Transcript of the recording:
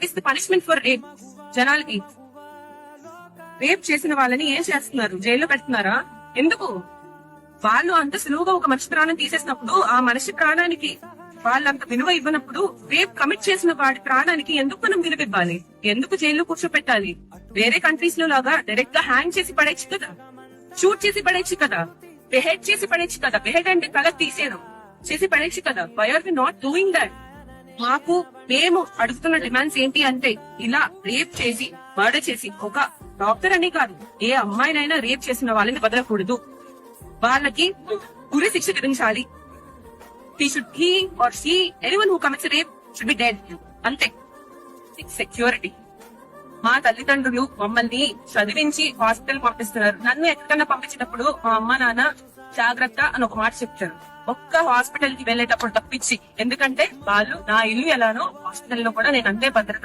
Is the punishment for rape. జనాలకి rape చేసిన వాళ్ళని ఏం చేస్తున్నారు? జైల్లో పెడుతున్నారా? ఎందుకు? వాళ్ళు అంత సులువుగా ఒక మనిషి ప్రాణం తీసేసినప్పుడు, ఆ మనిషి ప్రాణానికి వాళ్ళంత విలువ ఇవ్వనప్పుడు, రేప్ కమిట్ చేసిన వాడి ప్రాణానికి ఎందుకు మనం విలువ ఇవ్వాలి? ఎందుకు జైల్లో కూర్చోపెట్టాలి? వేరే కంట్రీస్ లో లాగా డైరెక్ట్ గా హ్యాంగ్ చేసి పడేచ్చు కదా, షూట్ చేసి పడేచ్చు కదా, బెహెడ్ చేసి పడేచ్చు కదా. బెహెడ్ అంటే తల తీసేయడం, చేసి పడేచ్చు కదా. Why are we not doing that? మేము అడుగుతున్న డిమాండ్స్ ఏంటి అంటే, ఇలా రేప్ చేసి మర్డర్ చేసి, ఒక డాక్టర్ అని కాదు, ఏ అమ్మాయినైనా రేప్ చేసిన వాళ్ళని వదలకూడదు. వాళ్ళకి ఉరి శిక్ష విధించాలి. he or she, anyone who commits a rape should be dead. అంతే. సెక్యూరిటీ. మా తల్లిదండ్రులు మమ్మల్ని చదివించి హాస్పిటల్ పంపిస్తున్నారు. నన్ను ఎక్కడికన్నా పంపించినప్పుడు మా అమ్మ నాన్న జాగ్రత్త అని ఒక మాట చెప్తారు. ఒక్క హాస్పిటల్ కి వెళ్ళేటప్పుడు తప్పించి, ఎందుకంటే వాళ్ళు నా ఇల్లు ఎలానో హాస్పిటల్ లో కూడా నేను అంతే భద్రత